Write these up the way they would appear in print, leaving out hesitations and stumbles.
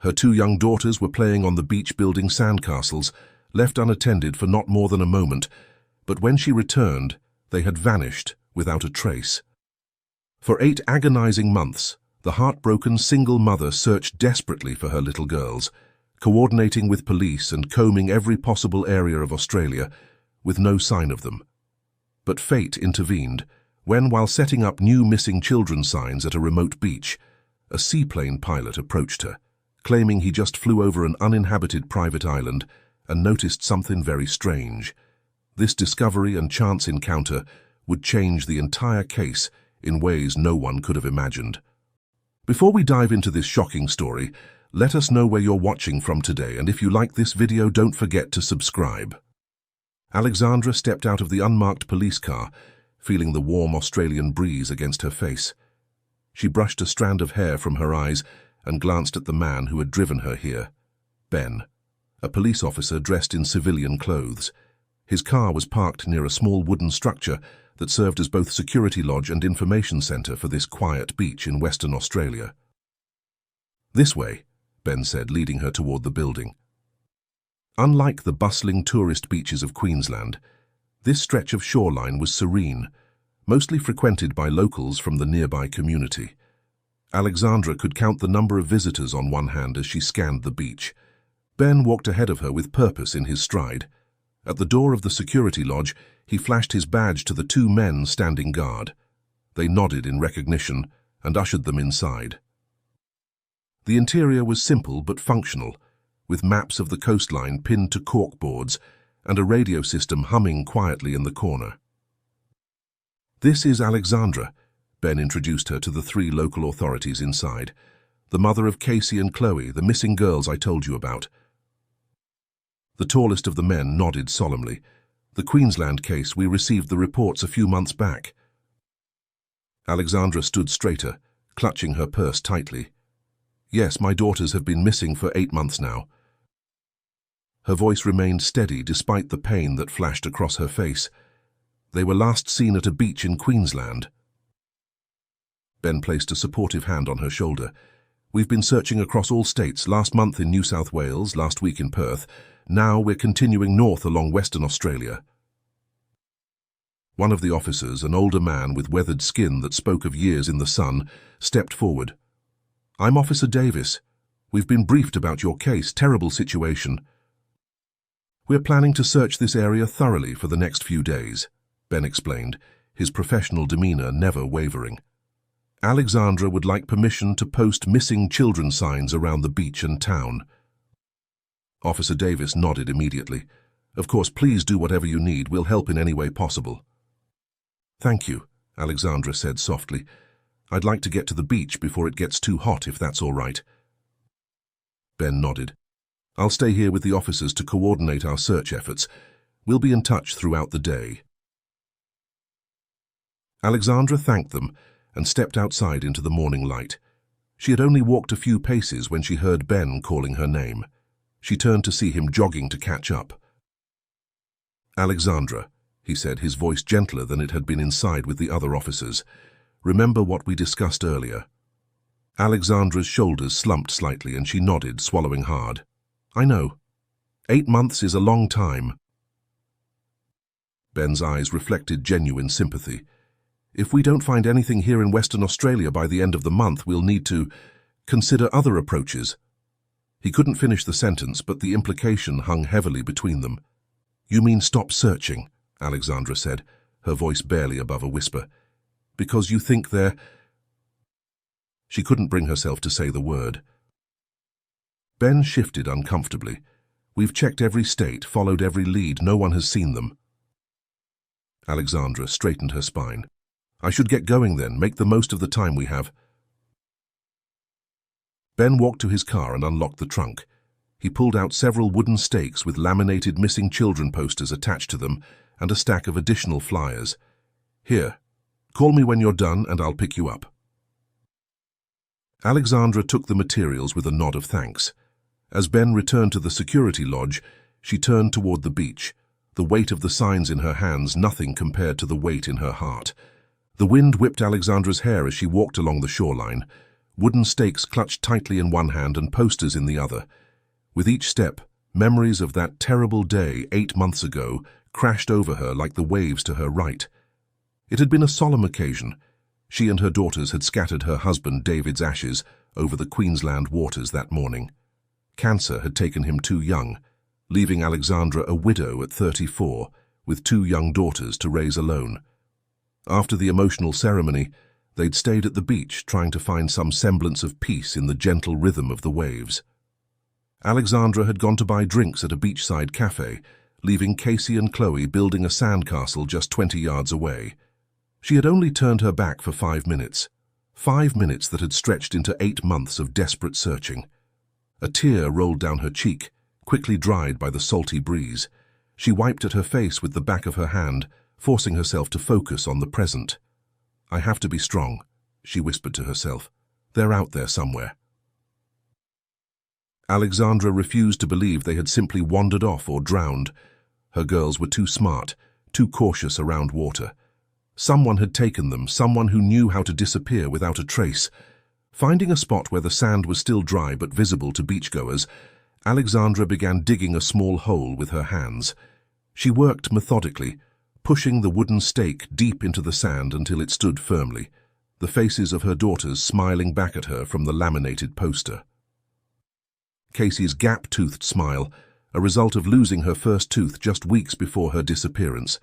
Her 2 young daughters were playing on the beach building sandcastles, left unattended for not more than a moment, but when she returned, they had vanished without a trace. For 8 agonizing months, the heartbroken single mother searched desperately for her little girls, coordinating with police and combing every possible area of Australia, with no sign of them. But fate intervened when, while setting up new missing children signs at a remote beach, a seaplane pilot approached her, claiming he just flew over an uninhabited private island and noticed something very strange. This discovery and chance encounter would change the entire case in ways no one could have imagined. Before we dive into this shocking story, let us know where you're watching from today, and if you like this video, don't forget to subscribe. Alexandra stepped out of the unmarked police car, feeling the warm Australian breeze against her face. She brushed a strand of hair from her eyes and glanced at the man who had driven her here, Ben, a police officer dressed in civilian clothes. His car was parked near a small wooden structure that served as both security lodge and information centre for this quiet beach in Western Australia. "This way," Ben said, leading her toward the building. Unlike the bustling tourist beaches of Queensland, this stretch of shoreline was serene, mostly frequented by locals from the nearby community. Alexandra could count the number of visitors on one hand as she scanned the beach. Ben walked ahead of her with purpose in his stride. At the door of the security lodge, he flashed his badge to the 2 men standing guard. They nodded in recognition and ushered them inside. The interior was simple but functional, with maps of the coastline pinned to corkboards and a radio system humming quietly in the corner. "This is Alexandra," Ben introduced her to the 3 local authorities inside. "The mother of Casey and Chloe, the missing girls I told you about." The tallest of the men nodded solemnly. "The Queensland case, we received the reports a few months back." Alexandra stood straighter, clutching her purse tightly. "Yes, my daughters have been missing for 8 months now." Her voice remained steady despite the pain that flashed across her face. "They were last seen at a beach in Queensland." Ben placed a supportive hand on her shoulder. "We've been searching across all states, last month in New South Wales, last week in Perth. Now we're continuing north along Western Australia." One of the officers, an older man with weathered skin that spoke of years in the sun, stepped forward. "I'm Officer Davis. We've been briefed about your case. Terrible situation. We're planning to search this area thoroughly for the next few days," Ben explained, his professional demeanor never wavering. "Alexandra would like permission to post missing children signs around the beach and town." Officer Davis nodded immediately. "Of course, please do whatever you need. We'll help in any way possible." "Thank you," Alexandra said softly. "I'd like to get to the beach before it gets too hot, if that's all right." Ben nodded. "I'll stay here with the officers to coordinate our search efforts. We'll be in touch throughout the day." Alexandra thanked them and stepped outside into the morning light. She had only walked a few paces when she heard Ben calling her name. She turned to see him jogging to catch up. "Alexandra," he said, his voice gentler than it had been inside with the other officers. "Remember what we discussed earlier?" Alexandra's shoulders slumped slightly and she nodded, swallowing hard. "I know. 8 months is a long time." Ben's eyes reflected genuine sympathy. "If we don't find anything here in Western Australia by the end of the month, we'll need to consider other approaches." He couldn't finish the sentence, but the implication hung heavily between them. "You mean stop searching," Alexandra said, her voice barely above a whisper. "Because you think they're—" She couldn't bring herself to say the word. Ben shifted uncomfortably. "We've checked every state, followed every lead. No one has seen them." Alexandra straightened her spine. "I should get going then, make the most of the time we have." Ben walked to his car and unlocked the trunk. He pulled out several wooden stakes with laminated missing children posters attached to them and a stack of additional flyers. "Here, call me when you're done and I'll pick you up." Alexandra took the materials with a nod of thanks. As Ben returned to the security lodge, she turned toward the beach, the weight of the signs in her hands nothing compared to the weight in her heart. The wind whipped Alexandra's hair as she walked along the shoreline. wooden stakes clutched tightly in one hand and posters in the other. With each step, memories of that terrible day 8 months ago crashed over her like the waves to her right. It had been a solemn occasion. She and her daughters had scattered her husband David's ashes over the Queensland waters that morning. Cancer had taken him too young, leaving Alexandra a widow at 34, with 2 young daughters to raise alone. After the emotional ceremony, they'd stayed at the beach trying to find some semblance of peace in the gentle rhythm of the waves. Alexandra had gone to buy drinks at a beachside cafe, leaving Casey and Chloe building a sandcastle just 20 yards away. She had only turned her back for 5 minutes. 5 minutes that had stretched into 8 months of desperate searching. A tear rolled down her cheek, quickly dried by the salty breeze. She wiped at her face with the back of her hand, forcing herself to focus on the present. "I have to be strong," she whispered to herself. "They're out there somewhere." Alexandra refused to believe they had simply wandered off or drowned. Her girls were too smart, too cautious around water. Someone had taken them, someone who knew how to disappear without a trace. Finding a spot where the sand was still dry but visible to beachgoers, Alexandra began digging a small hole with her hands. She worked methodically, pushing the wooden stake deep into the sand until it stood firmly, the faces of her daughters smiling back at her from the laminated poster. Casey's gap-toothed smile, a result of losing her first tooth just weeks before her disappearance.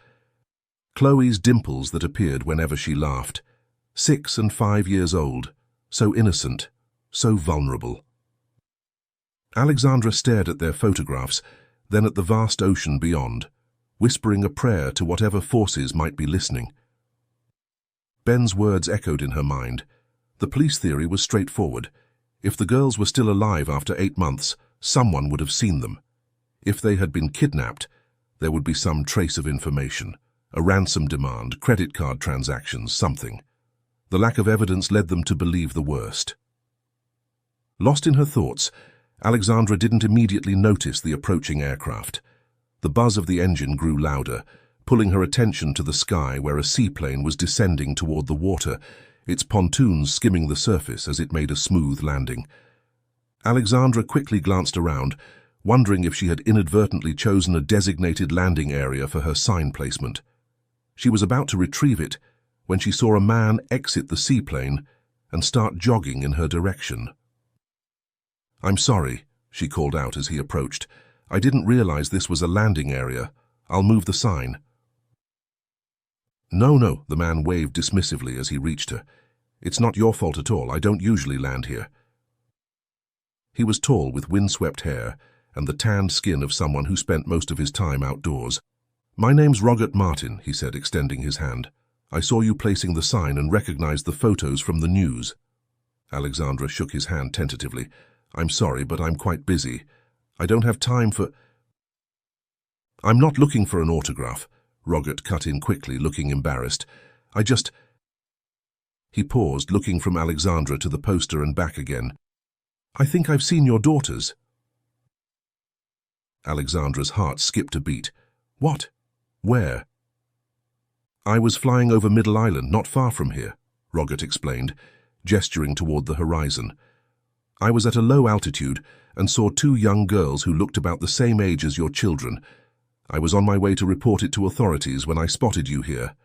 Chloe's dimples that appeared whenever she laughed. 6 and 5 years old, so innocent, so vulnerable. Alexandra stared at their photographs, then at the vast ocean beyond, whispering a prayer to whatever forces might be listening. Ben's words echoed in her mind. The police theory was straightforward. If the girls were still alive after 8 months, someone would have seen them. If they had been kidnapped, there would be some trace of information. A ransom demand, credit card transactions, something. The lack of evidence led them to believe the worst. Lost in her thoughts, Alexandra didn't immediately notice the approaching aircraft. The buzz of the engine grew louder, pulling her attention to the sky where a seaplane was descending toward the water, its pontoons skimming the surface as it made a smooth landing. Alexandra quickly glanced around, wondering if she had inadvertently chosen a designated landing area for her sign placement. She was about to retrieve it when she saw a man exit the seaplane and start jogging in her direction. "I'm sorry," she called out as he approached. "I didn't realize this was a landing area. I'll move the sign." No, the man waved dismissively as he reached her. "It's not your fault at all. I don't usually land here." He was tall with windswept hair and the tanned skin of someone who spent most of his time outdoors. "My name's Robert Martin," he said, extending his hand. "I saw you placing the sign and recognized the photos from the news." Alexandra shook his hand tentatively. "I'm sorry, but I'm quite busy. I don't have time for—" "I'm not looking for an autograph," Robert cut in quickly, looking embarrassed. "I just—" He paused, looking from Alexandra to the poster and back again. "I think I've seen your daughters." Alexandra's heart skipped a beat. "What? Where?" "I was flying over Middle Island, not far from here," Robert explained, gesturing toward the horizon. "I was at a low altitude and saw 2 young girls who looked about the same age as your children. I was on my way to report it to authorities when I spotted you here."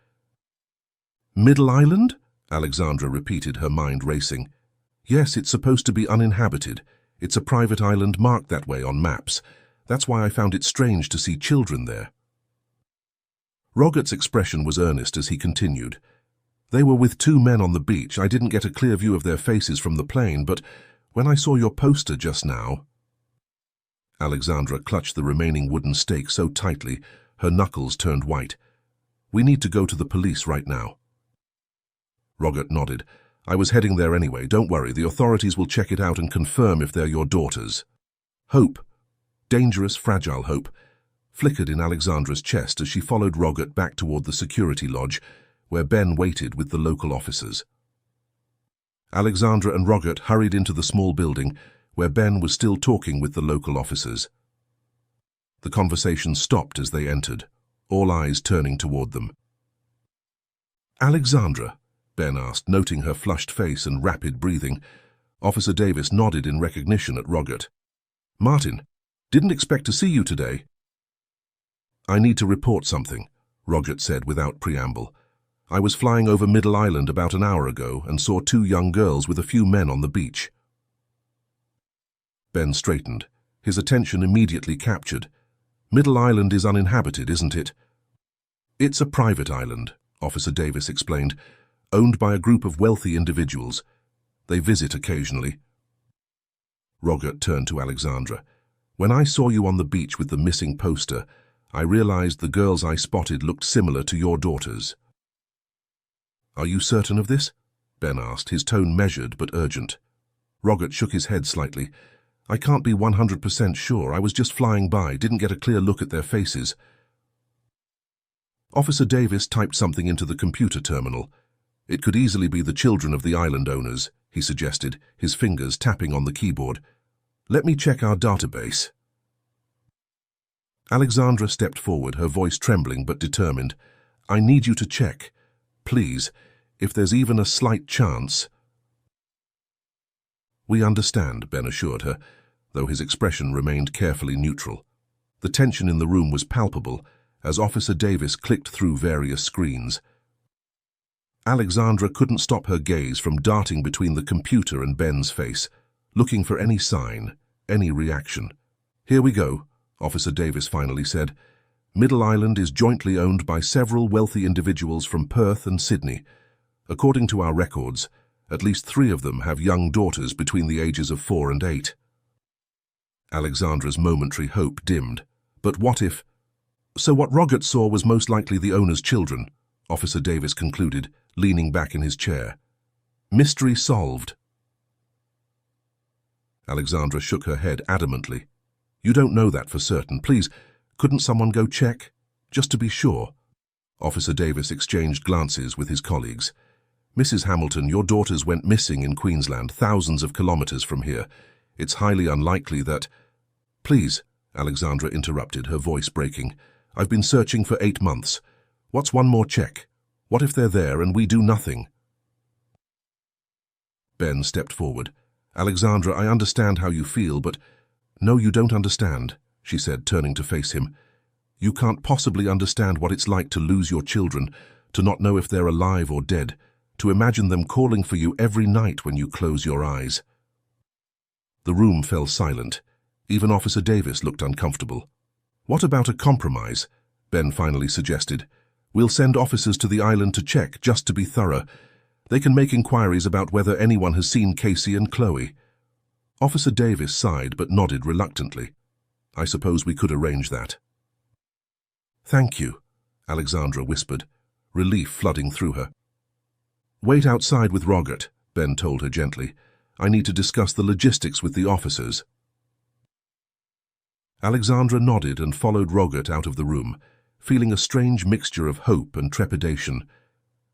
"Middle Island?" Alexandra repeated, her mind racing. "Yes, it's supposed to be uninhabited. It's a private island marked that way on maps. That's why I found it strange to see children there." Rogert's expression was earnest as he continued. "They were with 2 men on the beach. I didn't get a clear view of their faces from the plane, but when I saw your poster just now—" Alexandra clutched the remaining wooden stake so tightly, her knuckles turned white. "We need to go to the police right now." Robert nodded. "I was heading there anyway. Don't worry, the authorities will check it out and confirm if they're your daughters." Hope, dangerous, fragile hope, flickered in Alexandra's chest as she followed Robert back toward the security lodge, where Ben waited with the local officers. Alexandra and Robert hurried into the small building, where Ben was still talking with the local officers. The conversation stopped as they entered, all eyes turning toward them. "Alexandra," Ben asked, noting her flushed face and rapid breathing, Officer Davis nodded in recognition at Roggett. "Martin, didn't expect to see you today." "I need to report something," Roggett said without preamble. "I was flying over Middle Island about an hour ago and saw 2 young girls with a few men on the beach." Ben straightened, his attention immediately captured. "Middle Island is uninhabited, isn't it?" "It's a private island," Officer Davis explained, "owned by a group of wealthy individuals. They visit occasionally." Roggett turned to Alexandra. "When I saw you on the beach with the missing poster, I realized the girls I spotted looked similar to your daughters." "Are you certain of this?" Ben asked, his tone measured but urgent. Roggett shook his head slightly. "I can't be 100% sure. I was just flying by, didn't get a clear look at their faces." Officer Davis typed something into the computer terminal. "It could easily be the children of the island owners," he suggested, his fingers tapping on the keyboard. "Let me check our database." Alexandra stepped forward, her voice trembling but determined. "I need you to check. Please, if there's even a slight chance." "We understand," Ben assured her, though his expression remained carefully neutral. The tension in the room was palpable as Officer Davis clicked through various screens. Alexandra couldn't stop her gaze from darting between the computer and Ben's face, looking for any sign, any reaction. "Here we go," Officer Davis finally said. "Middle Island is jointly owned by several wealthy individuals from Perth and Sydney. According to our records, at least 3 of them have young daughters between the ages of 4 and 8. Alexandra's momentary hope dimmed. "But what if—" "So what Roggett saw was most likely the owner's children," Officer Davis concluded, leaning back in his chair. "Mystery solved." Alexandra shook her head adamantly. "You don't know that for certain. Please, couldn't someone go check? Just to be sure." Officer Davis exchanged glances with his colleagues. "Mrs. Hamilton, your daughters went missing in Queensland, thousands of kilometers from here. It's highly unlikely that—" "Please," Alexandra interrupted, her voice breaking. "I've been searching for 8 months. What's one more check? What if they're there and we do nothing?" Ben stepped forward. "Alexandra, I understand how you feel, but—" "No, you don't understand," she said, turning to face him. "You can't possibly understand what it's like to lose your children, to not know if they're alive or dead, to imagine them calling for you every night when you close your eyes." The room fell silent. Even Officer Davis looked uncomfortable. "What about a compromise?" Ben finally suggested. "We'll send officers to the island to check, just to be thorough. They can make inquiries about whether anyone has seen Casey and Chloe." Officer Davis sighed but nodded reluctantly. "I suppose we could arrange that." "Thank you," Alexandra whispered, relief flooding through her. "Wait outside with Roggett," Ben told her gently. "I need to discuss the logistics with the officers." Alexandra nodded and followed Roggett out of the room, feeling a strange mixture of hope and trepidation.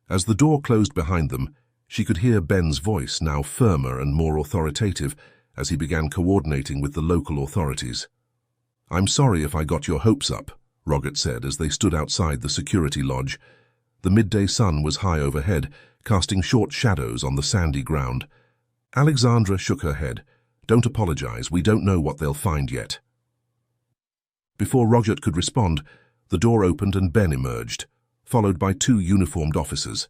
As the door closed behind them, she could hear Ben's voice, now firmer and more authoritative, as he began coordinating with the local authorities. "I'm sorry if I got your hopes up," Roggett said as they stood outside the security lodge. The midday sun was high overhead, casting short shadows on the sandy ground. Alexandra shook her head. "Don't apologize, we don't know what they'll find yet." Before Roggett could respond, the door opened and Ben emerged, followed by 2 uniformed officers.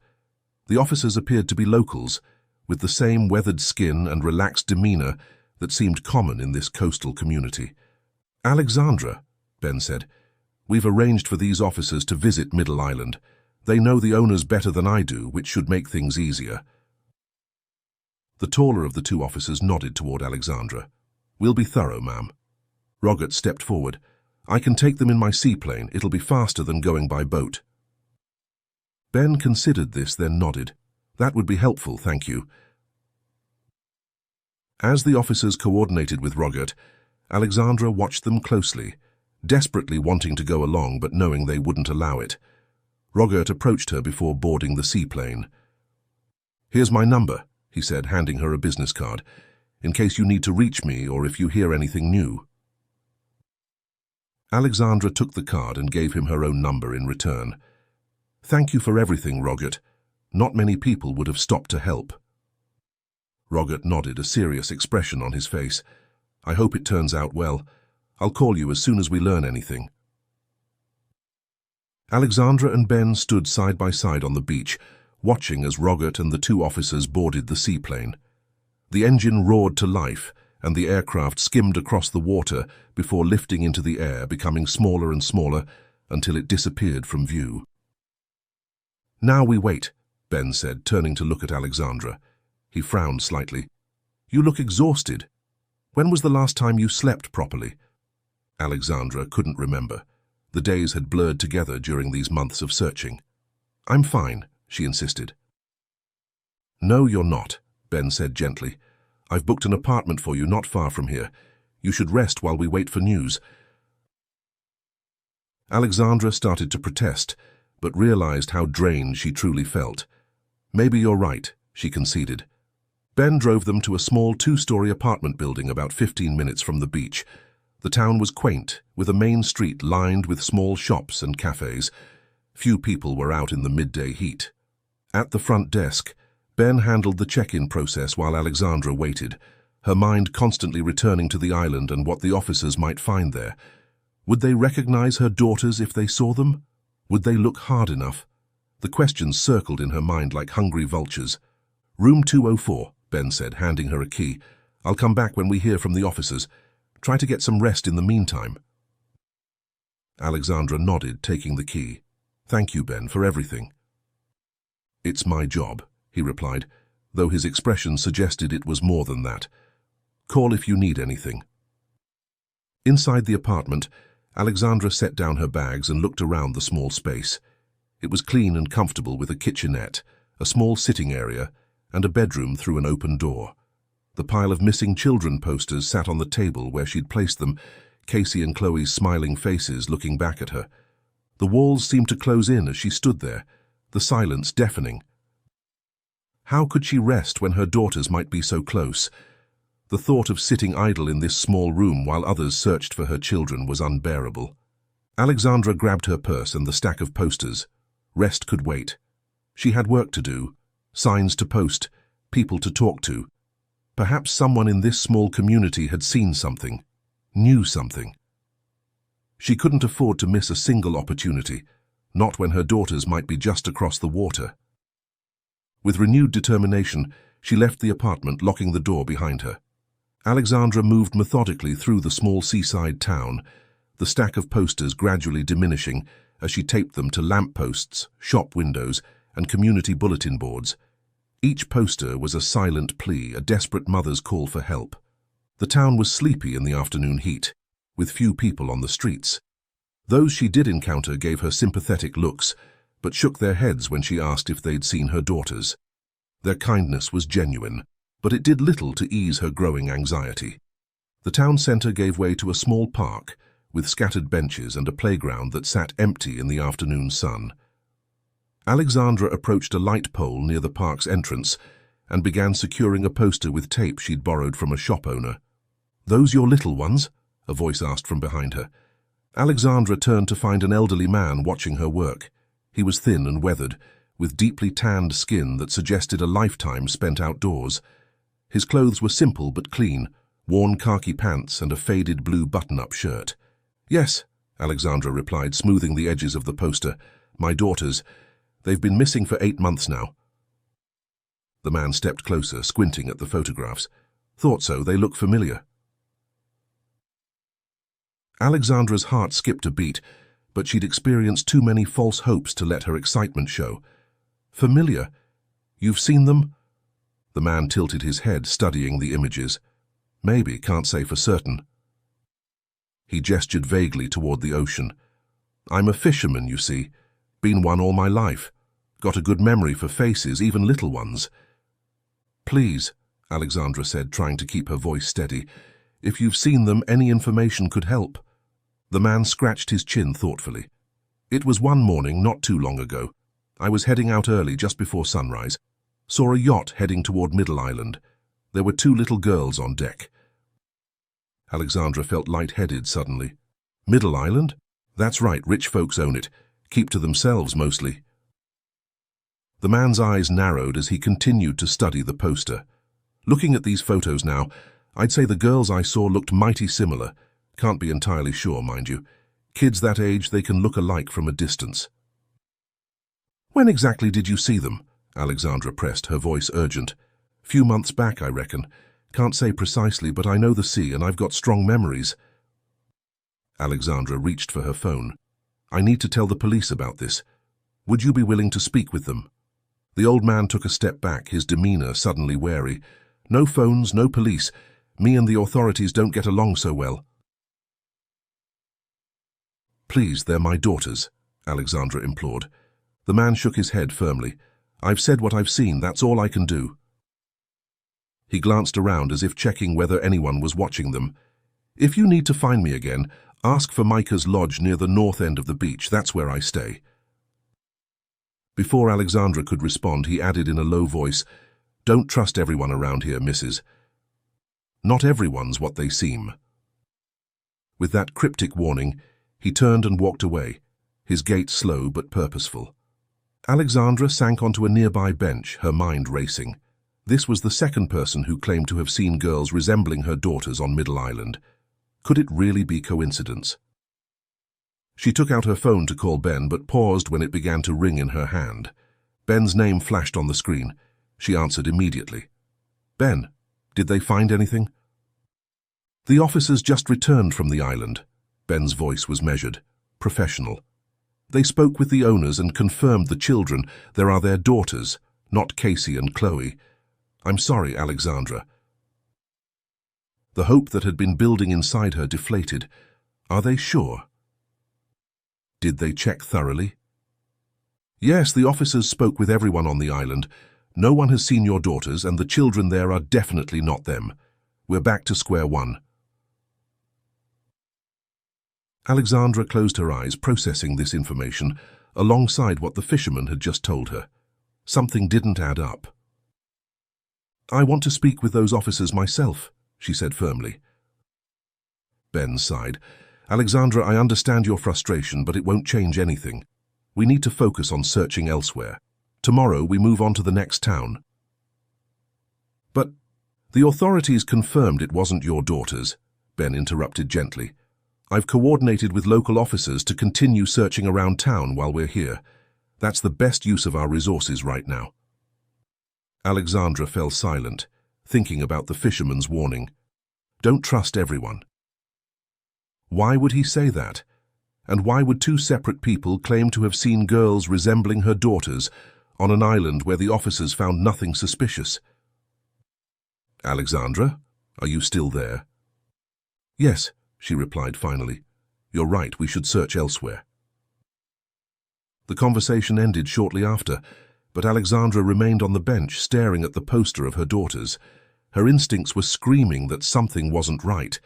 The officers appeared to be locals, with the same weathered skin and relaxed demeanor that seemed common in this coastal community. "Alexandra," Ben said, "we've arranged for these officers to visit Middle Island. They know the owners better than I do, which should make things easier." The taller of the 2 officers nodded toward Alexandra. "We'll be thorough, ma'am." Roggett stepped forward. "I can take them in my seaplane. It'll be faster than going by boat." Ben considered this, then nodded. "That would be helpful, thank you." As the officers coordinated with Roggett, Alexandra watched them closely, desperately wanting to go along but knowing they wouldn't allow it. Roggett approached her before boarding the seaplane. "Here's my number," he said, handing her a business card, "in case you need to reach me or if you hear anything new." Alexandra took the card and gave him her own number in return. "Thank you for everything, Roggett. Not many people would have stopped to help." Roggett nodded, a serious expression on his face. I hope it turns out well. I'll call you as soon as we learn anything. Alexandra and Ben stood side by side on the beach, watching as Roggett and the two officers boarded the seaplane. The engine roared to life, and the aircraft skimmed across the water before lifting into the air, becoming smaller and smaller until it disappeared from view. Now we wait, Ben said, turning to look at Alexandra. He frowned slightly. You look exhausted. When was the last time you slept properly? Alexandra couldn't remember. The days had blurred together during these months of searching. I'm fine, she insisted. No, you're not, Ben said gently. I've booked an apartment for you not far from here. You should rest while we wait for news. Alexandra started to protest, but realized how drained she truly felt. Maybe you're right, she conceded. Ben drove them to a small two-story apartment building about 15 minutes from the beach. The town was quaint, with a main street lined with small shops and cafes. Few people were out in the midday heat. At the front desk, Ben handled the check-in process while Alexandra waited, her mind constantly returning to the island and what the officers might find there. Would they recognize her daughters if they saw them? Would they look hard enough? The questions circled in her mind like hungry vultures. Room 204, Ben said, handing her a key. I'll come back when we hear from the officers. Try to get some rest in the meantime. Alexandra nodded, taking the key. Thank you, Ben, for everything. It's my job, he replied, though his expression suggested it was more than that. Call if you need anything. Inside the apartment, Alexandra set down her bags and looked around the small space. It was clean and comfortable, with a kitchenette, a small sitting area, and a bedroom through an open door. The pile of missing children posters sat on the table where she'd placed them, Casey and Chloe's smiling faces looking back at her. The walls seemed to close in as she stood there, the silence deafening. How could she rest when her daughters might be so close? The thought of sitting idle in this small room while others searched for her children was unbearable. Alexandra grabbed her purse and the stack of posters. Rest could wait. She had work to do, signs to post, people to talk to. Perhaps someone in this small community had seen something, knew something. She couldn't afford to miss a single opportunity, not when her daughters might be just across the water. With renewed determination, she left the apartment, locking the door behind her. Alexandra moved methodically through the small seaside town, the stack of posters gradually diminishing as she taped them to lampposts, shop windows, and community bulletin boards. Each poster was a silent plea, a desperate mother's call for help. The town was sleepy in the afternoon heat, with few people on the streets. Those she did encounter gave her sympathetic looks, but shook their heads when she asked if they'd seen her daughters. Their kindness was genuine, but it did little to ease her growing anxiety. The town centre gave way to a small park, with scattered benches and a playground that sat empty in the afternoon sun. Alexandra approached a light pole near the park's entrance and began securing a poster with tape she'd borrowed from a shop owner. "Those your little ones?" a voice asked from behind her. Alexandra turned to find an elderly man watching her work. He was thin and weathered, with deeply tanned skin that suggested a lifetime spent outdoors. His clothes were simple but clean, worn khaki pants and a faded blue button-up shirt. "Yes," Alexandra replied, smoothing the edges of the poster. "My daughters. They've been missing for 8 months now." The man stepped closer, squinting at the photographs. "Thought so, they look familiar." Alexandra's heart skipped a beat, but she'd experienced too many false hopes to let her excitement show. "Familiar? You've seen them?" The man tilted his head, studying the images. "Maybe, can't say for certain." He gestured vaguely toward the ocean. "I'm a fisherman, you see. Been one all my life. Got a good memory for faces, even little ones." "Please," Alexandra said, trying to keep her voice steady. "If you've seen them, any information could help." The man scratched his chin thoughtfully. "It was one morning not too long ago. I was heading out early just before sunrise. Saw a yacht heading toward Middle Island. There were 2 little girls on deck." Alexandra felt light-headed suddenly. "Middle Island? That's right, rich folks own it. Keep to themselves mostly." The man's eyes narrowed as he continued to study the poster. Looking at these photos now, I'd say the girls I saw looked mighty similar. Can't be entirely sure, mind you. Kids that age, they can look alike from a distance. When exactly did you see them? Alexandra pressed, her voice urgent. Few months back, I reckon. Can't say precisely, but I know the sea and I've got strong memories. Alexandra reached for her phone. I need to tell the police about this. Would you be willing to speak with them? The old man took a step back, his demeanor suddenly wary. No phones, no police. Me and the authorities don't get along so well. Please, they're my daughters, Alexandra implored. The man shook his head firmly. I've said what I've seen, that's all I can do. He glanced around as if checking whether anyone was watching them. If you need to find me again, ask for Micah's lodge near the north end of the beach, that's where I stay. Before Alexandra could respond, he added in a low voice, Don't trust everyone around here, missus. Not everyone's what they seem. With that cryptic warning, he turned and walked away, his gait slow but purposeful. Alexandra sank onto a nearby bench, her mind racing. This was the second person who claimed to have seen girls resembling her daughters on Middle Island. Could it really be coincidence? She took out her phone to call Ben, but paused when it began to ring in her hand. Ben's name flashed on the screen. She answered immediately. Ben, did they find anything? The officers just returned from the island. Ben's voice was measured, professional. They spoke with the owners and confirmed the children. There are their daughters, not Casey and Chloe. I'm sorry, Alexandra. The hope that had been building inside her deflated. Are they sure? Did they check thoroughly? Yes, the officers spoke with everyone on the island. No one has seen your daughters, and the children there are definitely not them. We're back to square one. Alexandra closed her eyes, processing this information, alongside what the fisherman had just told her. Something didn't add up. I want to speak with those officers myself, she said firmly. Ben sighed. Alexandra, I understand your frustration, but it won't change anything. We need to focus on searching elsewhere. Tomorrow we move on to the next town. But the authorities confirmed it wasn't your daughters, Ben interrupted gently. I've coordinated with local officers to continue searching around town while we're here. That's the best use of our resources right now. Alexandra fell silent, thinking about the fisherman's warning. Don't trust everyone. Why would he say that? And why would two separate people claim to have seen girls resembling her daughters on an island where the officers found nothing suspicious? Alexandra, are you still there? Yes, she replied finally. You're right, we should search elsewhere. The conversation ended shortly after, but Alexandra remained on the bench staring at the poster of her daughters. Her instincts were screaming that something wasn't right.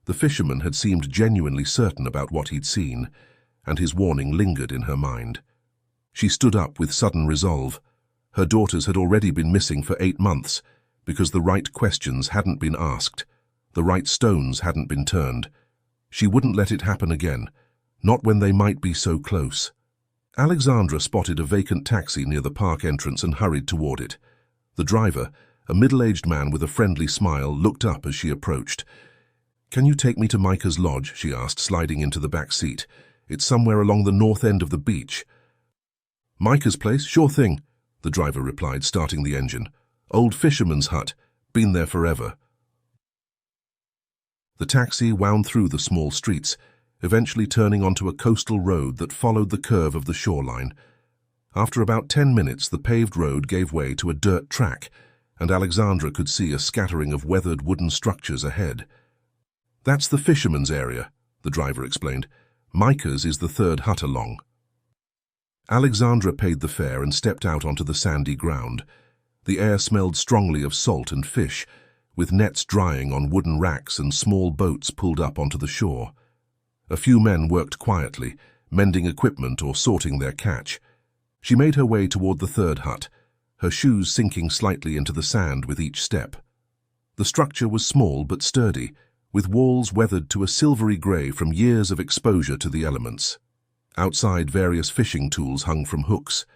The fisherman had seemed genuinely certain about what he'd seen, and his warning lingered in her mind. She stood up with sudden resolve. Her daughters had already been missing for 8 months, because the right questions hadn't been asked, the right stones hadn't been turned. She wouldn't let it happen again, not when they might be so close. Alexandra spotted a vacant taxi near the park entrance and hurried toward it. The driver, a middle-aged man with a friendly smile, looked up as she approached. Can you take me to Micah's lodge? She asked, sliding into the back seat. It's somewhere along the north end of the beach. Micah's place? Sure thing, the driver replied, starting the engine. Old fisherman's hut. Been there forever. The taxi wound through the small streets, eventually turning onto a coastal road that followed the curve of the shoreline. After about 10 minutes, the paved road gave way to a dirt track, and Alexandra could see a scattering of weathered wooden structures ahead. That's the fisherman's area, the driver explained. Micah's is the third hut along. Alexandra paid the fare and stepped out onto the sandy ground. The air smelled strongly of salt and fish, with nets drying on wooden racks and small boats pulled up onto the shore. A few men worked quietly, mending equipment or sorting their catch. She made her way toward the third hut, her shoes sinking slightly into the sand with each step. The structure was small but sturdy, with walls weathered to a silvery grey from years of exposure to the elements. Outside, various fishing tools hung from hooks.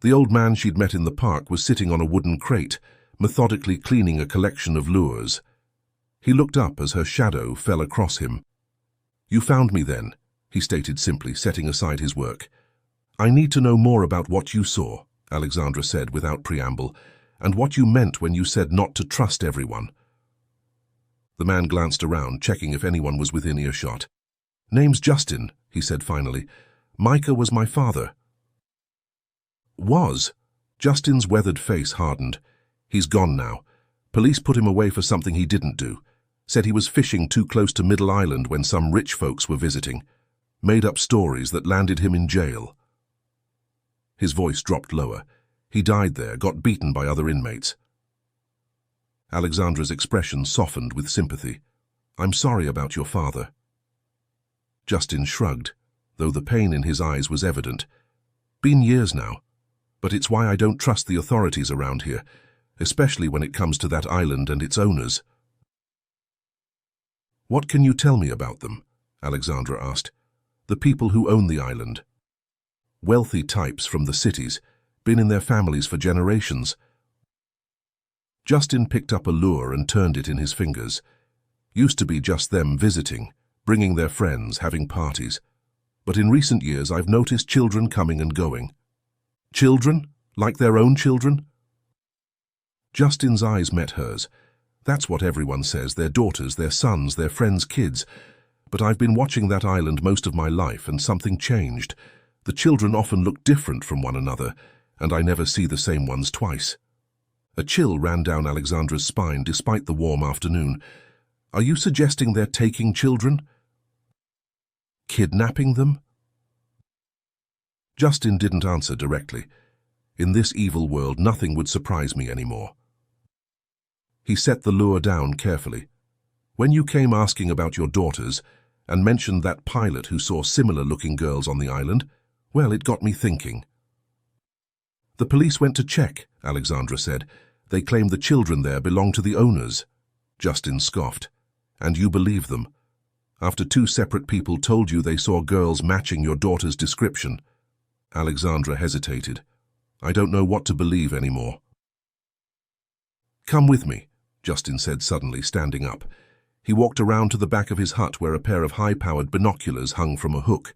The old man she'd met in the park was sitting on a wooden crate, methodically cleaning a collection of lures. He looked up as her shadow fell across him. "You found me then," he stated simply, setting aside his work. "I need to know more about what you saw," Alexandra said without preamble, "and what you meant when you said not to trust everyone." The man glanced around, checking if anyone was within earshot. "Name's Justin," he said finally. "Micah was my father." "Was?" Justin's weathered face hardened. "He's gone now. Police put him away for something he didn't do. Said he was fishing too close to Middle Island when some rich folks were visiting. Made up stories that landed him in jail." His voice dropped lower. "He died there, got beaten by other inmates." Alexandra's expression softened with sympathy. "I'm sorry about your father." Justin shrugged, though the pain in his eyes was evident. "Been years now, but it's why I don't trust the authorities around here, especially when it comes to that island and its owners." "What can you tell me about them?" Alexandra asked. "The people who own the island." "Wealthy types from the cities, been in their families for generations." Justin picked up a lure and turned it in his fingers. "Used to be just them visiting, bringing their friends, having parties. But in recent years I've noticed children coming and going." "Children? Like their own children?" Justin's eyes met hers. "That's what everyone says, their daughters, their sons, their friends' kids. But I've been watching that island most of my life and something changed. The children often look different from one another, and I never see the same ones twice." A chill ran down Alexandra's spine despite the warm afternoon. "Are you suggesting they're taking children? Kidnapping them?" Justin didn't answer directly. In this evil world, nothing would surprise me anymore. He set the lure down carefully. "When you came asking about your daughters and mentioned that pilot who saw similar-looking girls on the island, well, it got me thinking." "The police went to check," Alexandra said. "They claim the children there belong to the owners." Justin scoffed. "And you believe them? After two separate people told you they saw girls matching your daughter's description?" Alexandra hesitated. "I don't know what to believe anymore." "Come with me," Justin said suddenly, standing up. He walked around to the back of his hut where a pair of high-powered binoculars hung from a hook.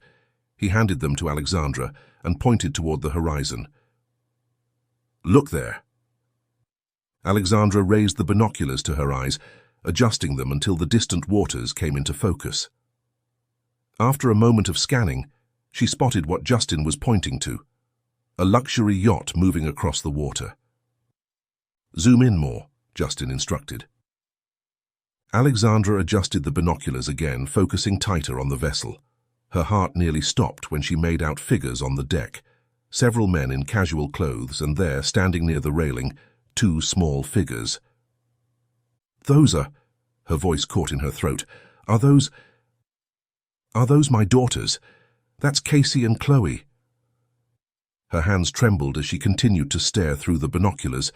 He handed them to Alexandra and pointed toward the horizon. "Look there." Alexandra raised the binoculars to her eyes, adjusting them until the distant waters came into focus. After a moment of scanning, she spotted what Justin was pointing to: a luxury yacht moving across the water. "Zoom in more," Justin instructed. Alexandra adjusted the binoculars again, focusing tighter on the vessel. Her heart nearly stopped when she made out figures on the deck, several men in casual clothes, and there, standing near the railing, two small figures. "Those are—" her voice caught in her throat. Are those my daughters? That's Casey and Chloe." Her hands trembled as she continued to stare through the binoculars,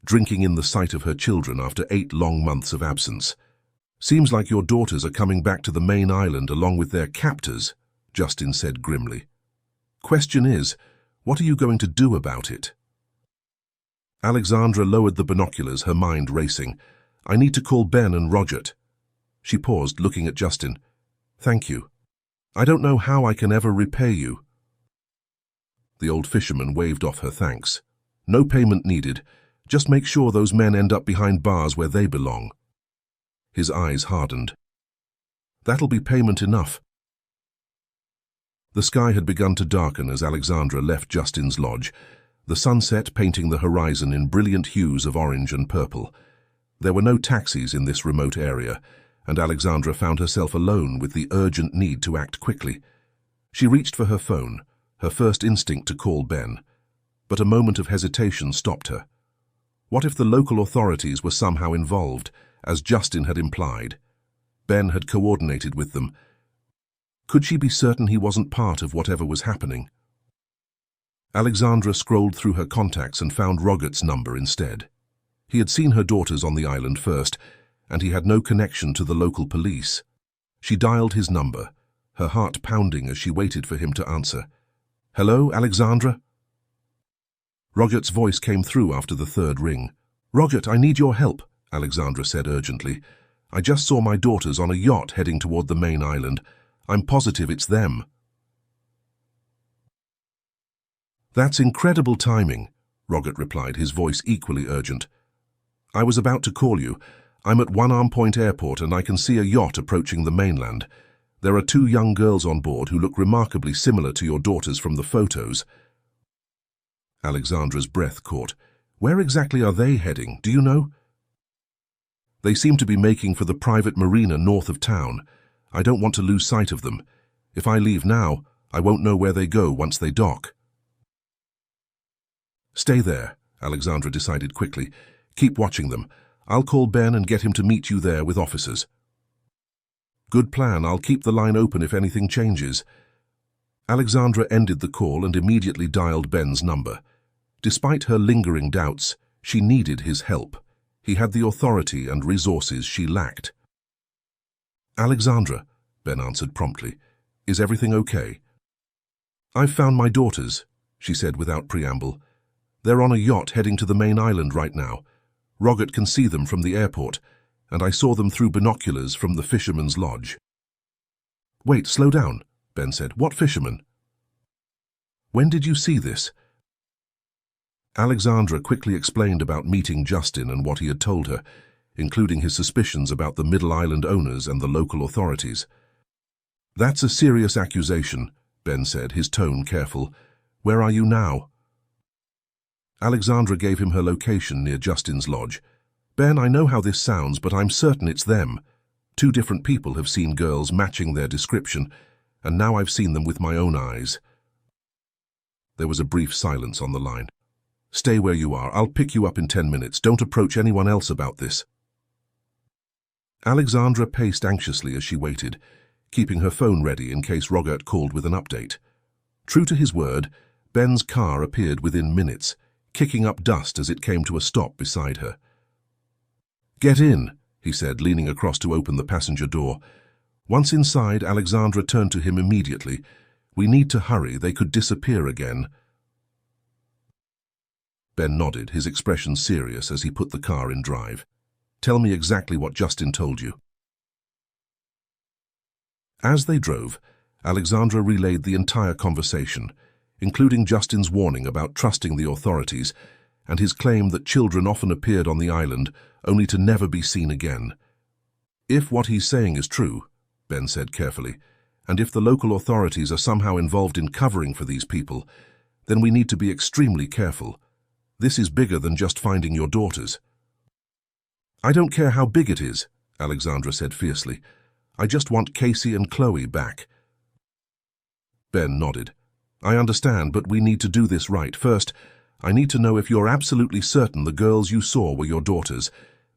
drinking in the sight of her children after 8 long months of absence. "Seems like your daughters are coming back to the main island along with their captors," Justin said grimly. "Question is, what are you going to do about it?" Alexandra lowered the binoculars, her mind racing. "I need to call Ben and Roger." She paused, looking at Justin. "Thank you. I don't know how I can ever repay you." The old fisherman waved off her thanks. "No payment needed. Just make sure those men end up behind bars where they belong." His eyes hardened. "That'll be payment enough." The sky had begun to darken as Alexandra left Justin's lodge, the sunset painting the horizon in brilliant hues of orange and purple. There were no taxis in this remote area, and Alexandra found herself alone with the urgent need to act quickly. She reached for her phone, her first instinct to call Ben, but a moment of hesitation stopped her. What if the local authorities were somehow involved, as Justin had implied? Ben had coordinated with them. Could she be certain he wasn't part of whatever was happening? Alexandra scrolled through her contacts and found Rogert's number instead. He had seen her daughters on the island first, and he had no connection to the local police. She dialed his number, her heart pounding as she waited for him to answer. "Hello, Alexandra?" Rogert's voice came through after the third ring. Roget, I need your help, Alexandra said urgently. I just saw my daughters on a yacht heading toward the main island. I'm positive it's them. That's incredible timing, Roget replied, his voice equally urgent. I was about to call you. I'm at One Arm Point Airport and I can see a yacht approaching the mainland. There are 2 young girls on board who look remarkably similar to your daughters from the photos. Alexandra's breath caught. Where exactly are they heading, do you know? They seem to be making for the private marina north of town. I don't want to lose sight of them. If I leave now, I won't know where they go once they dock. Stay there, Alexandra decided quickly. Keep watching them. I'll call Ben and get him to meet you there with officers. Good plan. I'll keep the line open if anything changes. Alexandra ended the call and immediately dialed Ben's number. Despite her lingering doubts, she needed his help. He had the authority and resources she lacked. Alexandra, Ben answered promptly. Is everything okay? I've found my daughters, she said without preamble. They're on a yacht heading to the main island right now. Roget can see them from the airport, and I saw them through binoculars from the fisherman's lodge. Wait, slow down, Ben said. What fisherman? When did you see this? Alexandra quickly explained about meeting Justin and what he had told her, including his suspicions about the Middle Island owners and the local authorities. That's a serious accusation, Ben said, his tone careful. Where are you now? Alexandra gave him her location near Justin's lodge. Ben, I know how this sounds, but I'm certain it's them. 2 different people have seen girls matching their description, and now I've seen them with my own eyes. There was a brief silence on the line. Stay where you are. I'll pick you up in 10 minutes. Don't approach anyone else about this. Alexandra paced anxiously as she waited, keeping her phone ready in case Roget called with an update. True to his word, Ben's car appeared within minutes, kicking up dust as it came to a stop beside her. Get in, he said, leaning across to open the passenger door. Once inside, Alexandra turned to him immediately. We need to hurry. They could disappear again. Ben nodded, his expression serious as he put the car in drive. Tell me exactly what Justin told you. As they drove, Alexandra relayed the entire conversation, including Justin's warning about trusting the authorities and his claim that children often appeared on the island only to never be seen again. If what he's saying is true, Ben said carefully, and if the local authorities are somehow involved in covering for these people, then we need to be extremely careful. This is bigger than just finding your daughters. I don't care how big it is, Alexandra said fiercely. I just want Casey and Chloe back. Ben nodded. I understand, but we need to do this right. First, I need to know if you're absolutely certain the girls you saw were your daughters.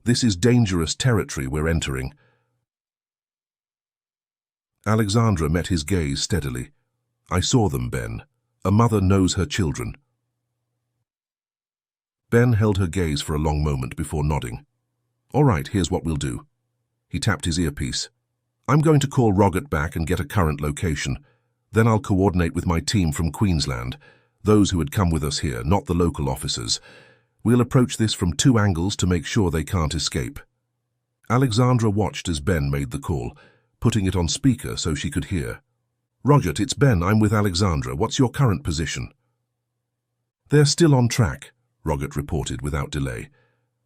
This is dangerous territory we're entering. Alexandra met his gaze steadily. I saw them, Ben. A mother knows her children. Ben held her gaze for a long moment before nodding. All right, here's what we'll do. He tapped his earpiece. I'm going to call Roget back and get a current location. Then I'll coordinate with my team from Queensland, those who had come with us here, not the local officers. We'll approach this from 2 angles to make sure they can't escape. Alexandra watched as Ben made the call, putting it on speaker so she could hear. Roget, it's Ben. I'm with Alexandra. What's your current position? They're still on track, Roget reported without delay.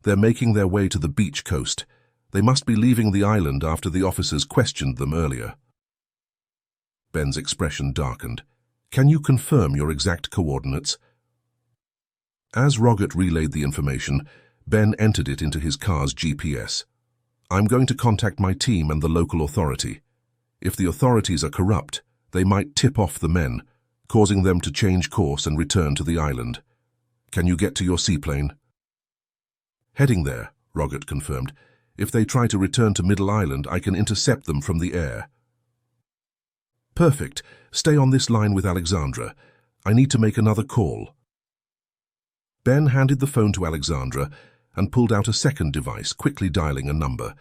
They're making their way to the beach coast. They must be leaving the island after the officers questioned them earlier. Ben's expression darkened. Can you confirm your exact coordinates? As Roget relayed the information, Ben entered it into his car's GPS. I'm going to contact my team and the local authority. If the authorities are corrupt, they might tip off the men, causing them to change course and return to the island. Can you get to your seaplane? Heading there, Roget confirmed. If they try to return to Middle Island, I can intercept them from the air. Perfect. Stay on this line with Alexandra. I need to make another call. Ben handed the phone to Alexandra and pulled out a second device, quickly dialing a number.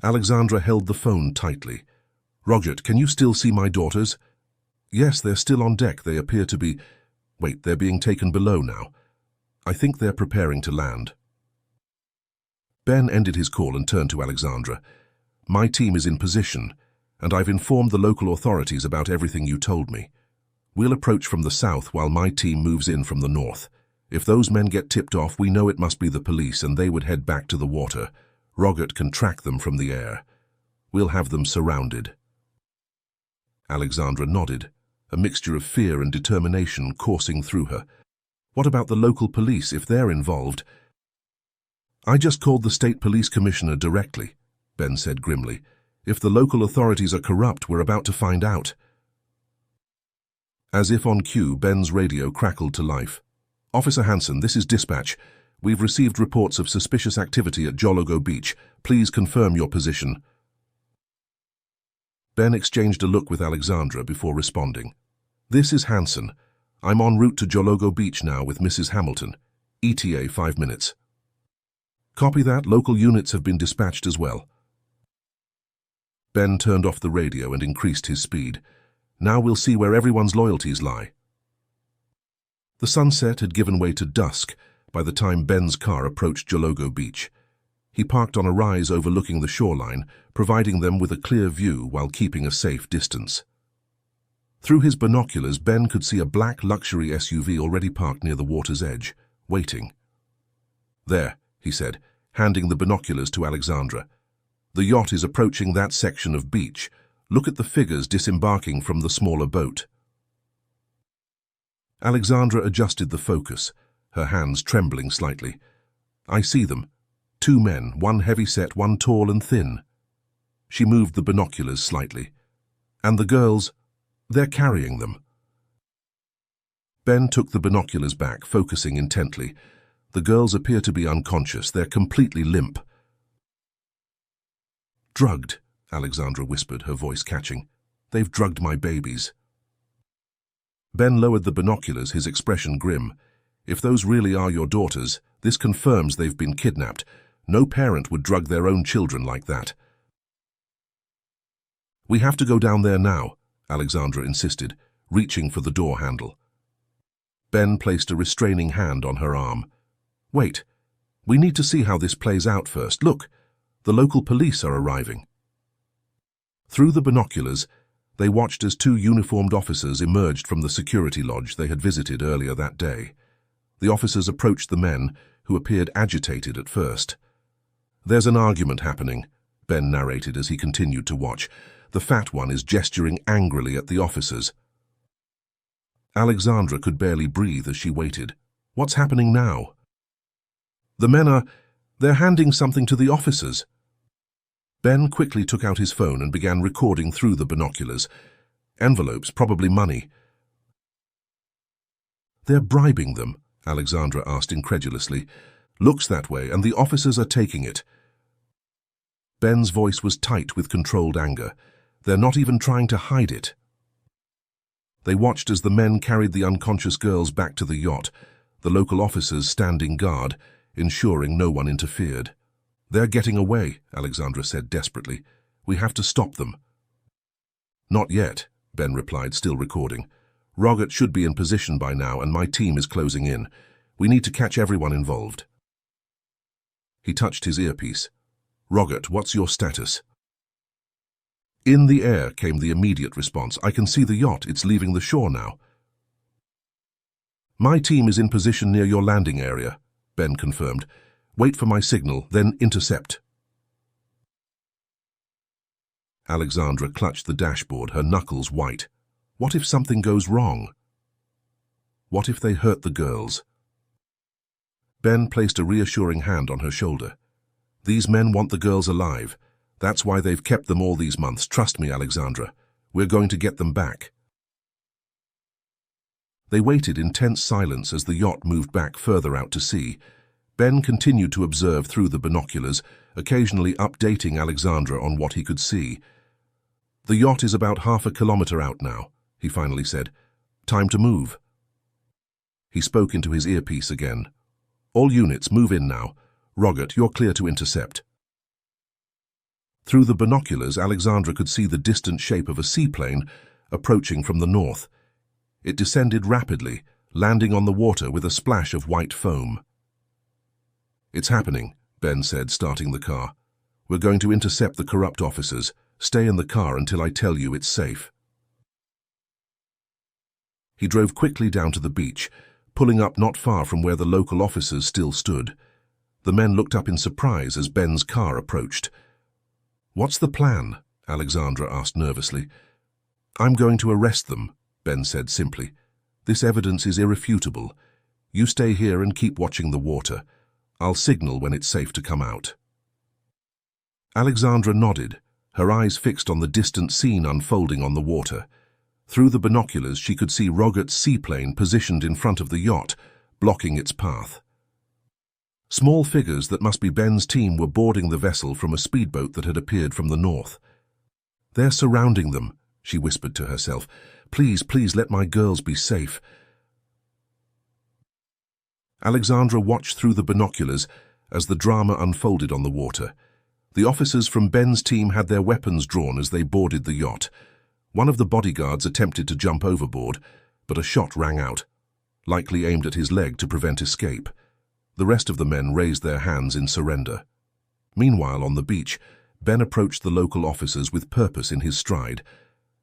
Alexandra held the phone tightly. Roget, can you still see my daughters? Yes, they're still on deck. They appear to be... Wait, they're being taken below now. I think they're preparing to land. Ben ended his call and turned to Alexandra. My team is in position, and I've informed the local authorities about everything you told me. We'll approach from the south while my team moves in from the north. If those men get tipped off, we know it must be the police and they would head back to the water. Roggett can track them from the air. We'll have them surrounded. Alexandra nodded, a mixture of fear and determination coursing through her. What about the local police if they're involved? I just called the state police commissioner directly, Ben said grimly. If the local authorities are corrupt, we're about to find out. As if on cue, Ben's radio crackled to life. Officer Hanson, this is dispatch. We've received reports of suspicious activity at Jologo Beach. Please confirm your position. Ben exchanged a look with Alexandra before responding. This is Hanson. I'm en route to Jologo Beach now with Mrs. Hamilton. ETA 5 minutes. Copy that. Local units have been dispatched as well. Ben turned off the radio and increased his speed. Now we'll see where everyone's loyalties lie. The sunset had given way to dusk by the time Ben's car approached Jologo Beach. He parked on a rise overlooking the shoreline, providing them with a clear view while keeping a safe distance. Through his binoculars, Ben could see a black luxury SUV already parked near the water's edge, waiting. There, he said, handing the binoculars to Alexandra. The yacht is approaching that section of beach. Look at the figures disembarking from the smaller boat. Alexandra adjusted the focus, her hands trembling slightly. I see them. 2 men, one heavy-set, one tall and thin. She moved the binoculars slightly. And the girls, they're carrying them. Ben took the binoculars back, focusing intently. The girls appear to be unconscious. They're completely limp. Drugged, Alexandra whispered, her voice catching. They've drugged my babies. Ben lowered the binoculars, his expression grim. If those really are your daughters, this confirms they've been kidnapped. No parent would drug their own children like that. We have to go down there now, Alexandra insisted, reaching for the door handle. Ben placed a restraining hand on her arm. Wait, we need to see how this plays out first. Look, the local police are arriving. Through the binoculars, they watched as 2 uniformed officers emerged from the security lodge they had visited earlier that day. The officers approached the men, who appeared agitated at first. There's an argument happening, Ben narrated as he continued to watch. The fat one is gesturing angrily at the officers. Alexandra could barely breathe as she waited. What's happening now? The men they're handing something to the officers. Ben quickly took out his phone and began recording through the binoculars. Envelopes, probably money. They're bribing them, Alexandra asked incredulously. Looks that way, and the officers are taking it. Ben's voice was tight with controlled anger. They're not even trying to hide it. They watched as the men carried the unconscious girls back to the yacht, the local officers standing guard, ensuring no one interfered. They're getting away, Alexandra said desperately. We have to stop them. Not yet, Ben replied, still recording. Roggett should be in position by now, and my team is closing in. We need to catch everyone involved. He touched his earpiece. Roggett, what's your status? In the air, came the immediate response. I can see the yacht. It's leaving the shore now. My team is in position near your landing area, Ben confirmed. Wait for my signal, then intercept. Alexandra clutched the dashboard, her knuckles white. What if something goes wrong? What if they hurt the girls? Ben placed a reassuring hand on her shoulder. These men want the girls alive. That's why they've kept them all these months. Trust me, Alexandra. We're going to get them back. They waited in tense silence as the yacht moved back further out to sea. Ben continued to observe through the binoculars, occasionally updating Alexandra on what he could see. The yacht is about half a kilometer out now, he finally said. Time to move. He spoke into his earpiece again. All units, move in now. Roggett, you're clear to intercept. Through the binoculars, Alexandra could see the distant shape of a seaplane approaching from the north. It descended rapidly, landing on the water with a splash of white foam. It's happening, Ben said, starting the car. "We're going to intercept the corrupt officers. Stay in the car until I tell you it's safe." He drove quickly down to the beach, pulling up not far from where the local officers still stood. The men looked up in surprise as Ben's car approached. "What's the plan?" Alexandra asked nervously. "I'm going to arrest them," Ben said simply. "This evidence is irrefutable. You stay here and keep watching the water. I'll signal when it's safe to come out." Alexandra nodded, her eyes fixed on the distant scene unfolding on the water. Through the binoculars she could see Rogert's seaplane positioned in front of the yacht, blocking its path. Small figures that must be Ben's team were boarding the vessel from a speedboat that had appeared from the north. "They're surrounding them," she whispered to herself. "Please, please let my girls be safe." Alexandra watched through the binoculars as the drama unfolded on the water. The officers from Ben's team had their weapons drawn as they boarded the yacht. One of the bodyguards attempted to jump overboard, but a shot rang out, likely aimed at his leg to prevent escape. The rest of the men raised their hands in surrender. Meanwhile, on the beach, Ben approached the local officers with purpose in his stride.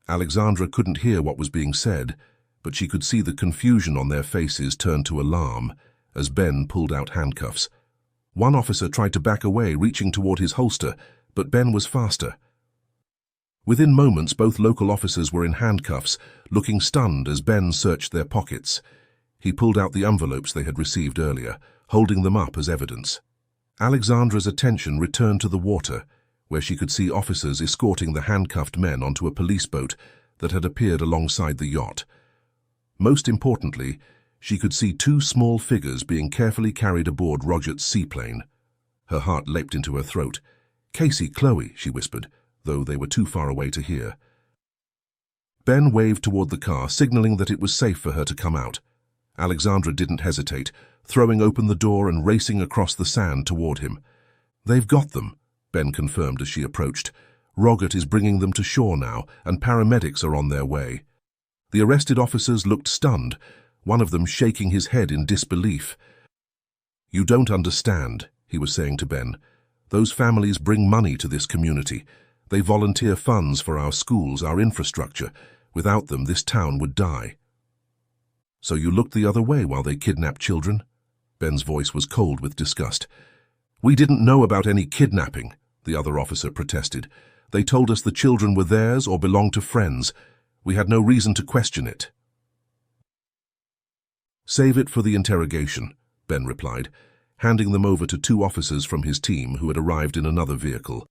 Alexandra couldn't hear what was being said, but she could see the confusion on their faces turn to alarm as Ben pulled out handcuffs. One officer tried to back away, reaching toward his holster, but Ben was faster. Within moments, both local officers were in handcuffs, looking stunned as Ben searched their pockets. He pulled out the envelopes they had received earlier, holding them up as evidence. Alexandra's attention returned to the water, where she could see officers escorting the handcuffed men onto a police boat that had appeared alongside the yacht. Most importantly, she could see two small figures being carefully carried aboard Rogert's seaplane. Her heart leapt into her throat. "Casey, Chloe," she whispered, though they were too far away to hear. Ben waved toward the car, signaling that it was safe for her to come out. Alexandra didn't hesitate, throwing open the door and racing across the sand toward him. "They've got them," Ben confirmed as she approached. "Rogert is bringing them to shore now, and paramedics are on their way." The arrested officers looked stunned, one of them shaking his head in disbelief. "You don't understand," he was saying to Ben. "Those families bring money to this community. They volunteer funds for our schools, our infrastructure. Without them, this town would die." "So you looked the other way while they kidnapped children?" Ben's voice was cold with disgust. "We didn't know about any kidnapping," the other officer protested. "They told us the children were theirs or belonged to friends. We had no reason to question it." "Save it for the interrogation," Ben replied, handing them over to two officers from his team who had arrived in another vehicle.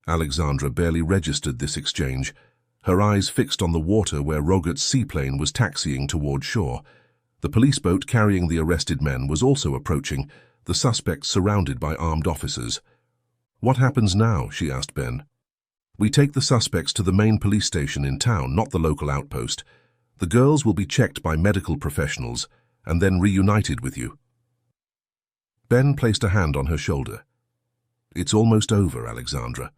Alexandra barely registered this exchange, her eyes fixed on the water where Rogert's seaplane was taxiing toward shore. The police boat carrying the arrested men was also approaching, the suspects surrounded by armed officers. "What happens now?" she asked Ben. "We take the suspects to the main police station in town, not the local outpost. The girls will be checked by medical professionals and then reunited with you." Ben placed a hand on her shoulder. "It's almost over, Alexandra."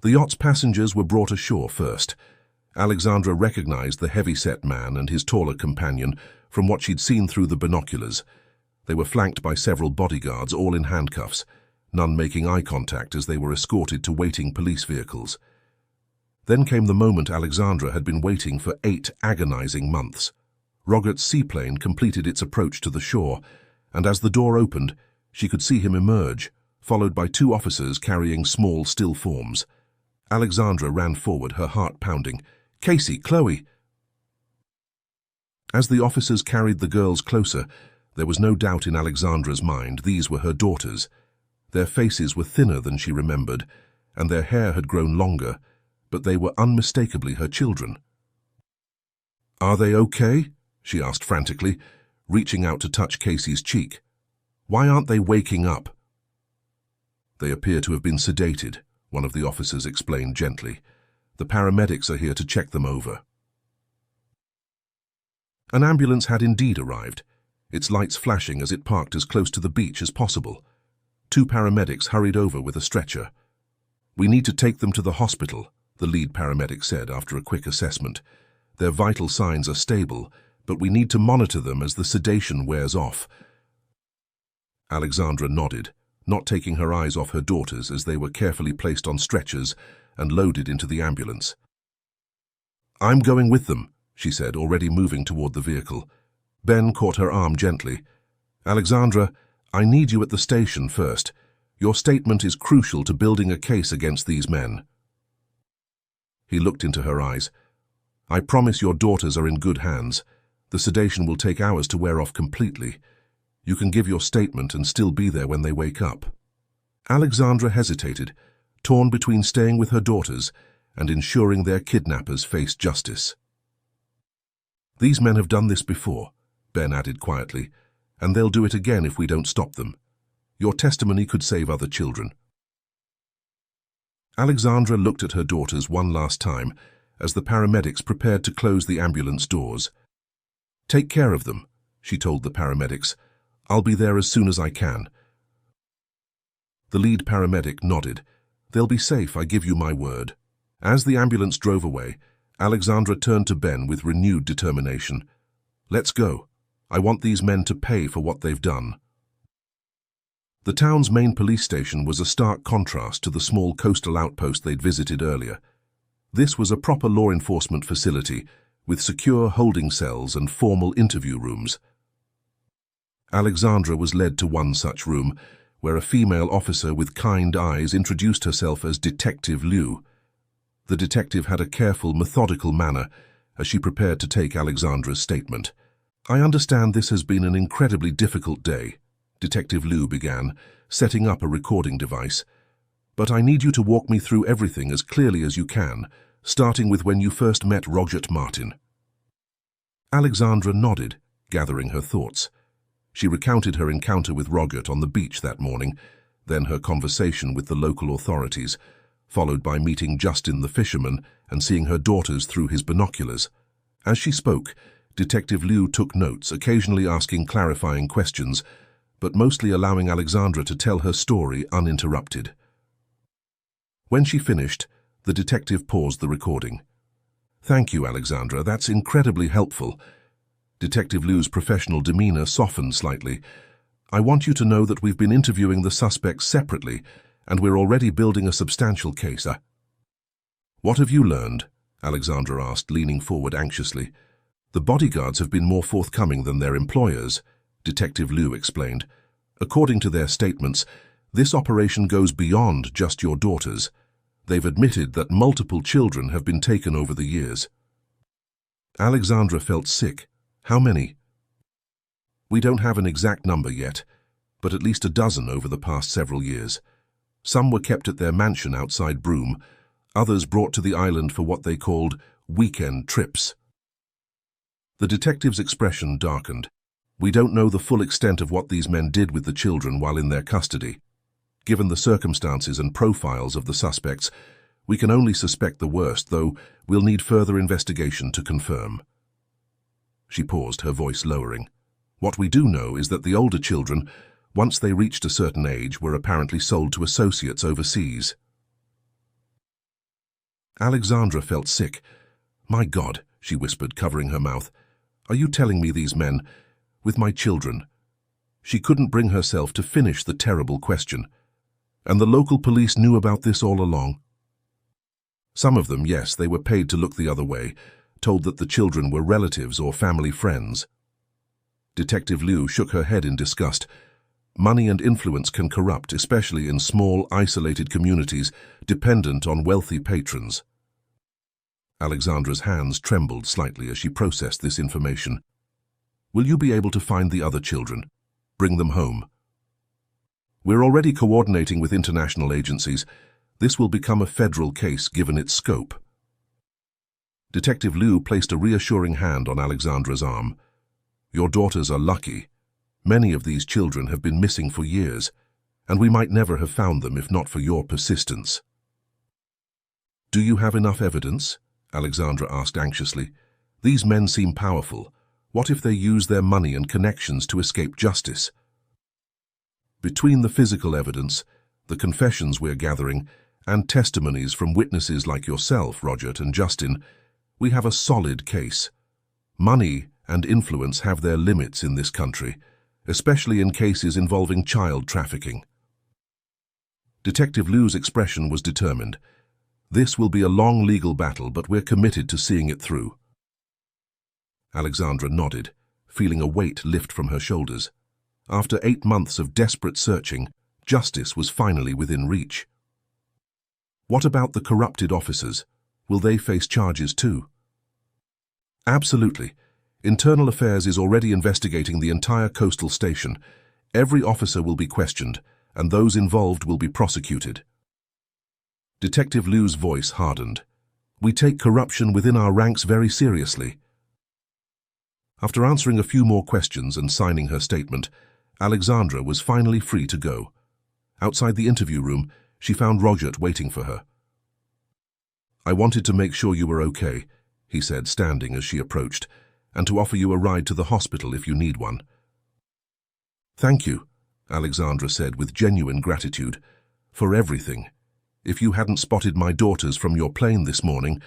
The yacht's passengers were brought ashore first. Alexandra recognized the heavy-set man and his taller companion from what she'd seen through the binoculars. They were flanked by several bodyguards, all in handcuffs, none making eye contact as they were escorted to waiting police vehicles. Then came the moment Alexandra had been waiting for 8 agonizing months. Rogert's seaplane completed its approach to the shore, and as the door opened, she could see him emerge, followed by 2 officers carrying small still forms. Alexandra ran forward, her heart pounding. "Casey, Chloe!" As the officers carried the girls closer, there was no doubt in Alexandra's mind these were her daughters. Their faces were thinner than she remembered, and their hair had grown longer, but they were unmistakably her children. "Are they okay?" she asked frantically, reaching out to touch Casey's cheek. "Why aren't they waking up?" "They appear to have been sedated," one of the officers explained gently. "The paramedics are here to check them over." An ambulance had indeed arrived, its lights flashing as it parked as close to the beach as possible. 2 paramedics hurried over with a stretcher. "We need to take them to the hospital," the lead paramedic said after a quick assessment. "Their vital signs are stable, but we need to monitor them as the sedation wears off." Alexandra nodded, not taking her eyes off her daughters as they were carefully placed on stretchers and loaded into the ambulance. "I'm going with them," she said, already moving toward the vehicle. Ben caught her arm gently. "Alexandra, I need you at the station first. Your statement is crucial to building a case against these men." He looked into her eyes. "I promise your daughters are in good hands. The sedation will take hours to wear off completely. You can give your statement and still be there when they wake up." Alexandra hesitated, torn between staying with her daughters and ensuring their kidnappers faced justice. "These men have done this before," Ben added quietly, "and they'll do it again if we don't stop them. Your testimony could save other children." Alexandra looked at her daughters one last time as the paramedics prepared to close the ambulance doors. "Take care of them," she told the paramedics. "I'll be there as soon as I can." The lead paramedic nodded. "They'll be safe, I give you my word." As the ambulance drove away, Alexandra turned to Ben with renewed determination. "Let's go. I want these men to pay for what they've done." The town's main police station was a stark contrast to the small coastal outpost they'd visited earlier. This was a proper law enforcement facility, with secure holding cells and formal interview rooms. Alexandra was led to one such room, where a female officer with kind eyes introduced herself as Detective Liu. The detective had a careful, methodical manner as she prepared to take Alexandra's statement. "I understand this has been an incredibly difficult day," Detective Liu began, setting up a recording device. "But I need you to walk me through everything as clearly as you can, starting with when you first met Roger Martin." Alexandra nodded, gathering her thoughts. She recounted her encounter with Roger on the beach that morning, then her conversation with the local authorities, followed by meeting Justin the fisherman and seeing her daughters through his binoculars. As she spoke, Detective Liu took notes, occasionally asking clarifying questions, but mostly allowing Alexandra to tell her story uninterrupted. When she finished, the detective paused the recording. "Thank you, Alexandra. That's incredibly helpful." Detective Liu's professional demeanor softened slightly. "I want you to know that we've been interviewing the suspects separately, and we're already building a substantial case." "What have you learned?" Alexandra asked, leaning forward anxiously. "The bodyguards have been more forthcoming than their employers," Detective Liu explained. "According to their statements, this operation goes beyond just your daughters. They've admitted that multiple children have been taken over the years." Alexandra felt sick. "How many?" "We don't have an exact number yet, but at least a dozen over the past several years. Some were kept at their mansion outside Broome, others brought to the island for what they called weekend trips." The detective's expression darkened. "We don't know the full extent of what these men did with the children while in their custody. Given the circumstances and profiles of the suspects, we can only suspect the worst, though we'll need further investigation to confirm." She paused, her voice lowering. "What we do know is that the older children, once they reached a certain age, were apparently sold to associates overseas." Alexandra felt sick. "My God," she whispered, covering her mouth. "Are you telling me these men, with my children?" She couldn't bring herself to finish the terrible question. "And the local police knew about this all along?" "Some of them, yes, they were paid to look the other way, told that the children were relatives or family friends." Detective Liu shook her head in disgust. "Money and influence can corrupt, especially in small, isolated communities dependent on wealthy patrons." Alexandra's hands trembled slightly as she processed this information. "Will you be able to find the other children? Bring them home?" "We're already coordinating with international agencies. This will become a federal case given its scope." Detective Liu placed a reassuring hand on Alexandra's arm. "Your daughters are lucky. Many of these children have been missing for years, and we might never have found them if not for your persistence." "Do you have enough evidence?" Alexandra asked anxiously. "These men seem powerful. What if they use their money and connections to escape justice?" "Between the physical evidence, the confessions we're gathering, and testimonies from witnesses like yourself, Roger and Justin, we have a solid case. Money and influence have their limits in this country, especially in cases involving child trafficking." Detective Liu's expression was determined. This will be a long legal battle, but we're committed to seeing it through. Alexandra nodded, feeling a weight lift from her shoulders. After 8 months of desperate searching, justice was finally within reach. What about the corrupted officers? Will they face charges too? Absolutely. Internal Affairs is already investigating the entire coastal station. Every officer will be questioned, and those involved will be prosecuted. Detective Liu's voice hardened. We take corruption within our ranks very seriously. After answering a few more questions and signing her statement, Alexandra was finally free to go. Outside the interview room, she found Roger waiting for her. I wanted to make sure you were okay, he said, standing as she approached, and to offer you a ride to the hospital if you need one. Thank you, Alexandra said with genuine gratitude, for everything. If you hadn't spotted my daughters from your plane this morning...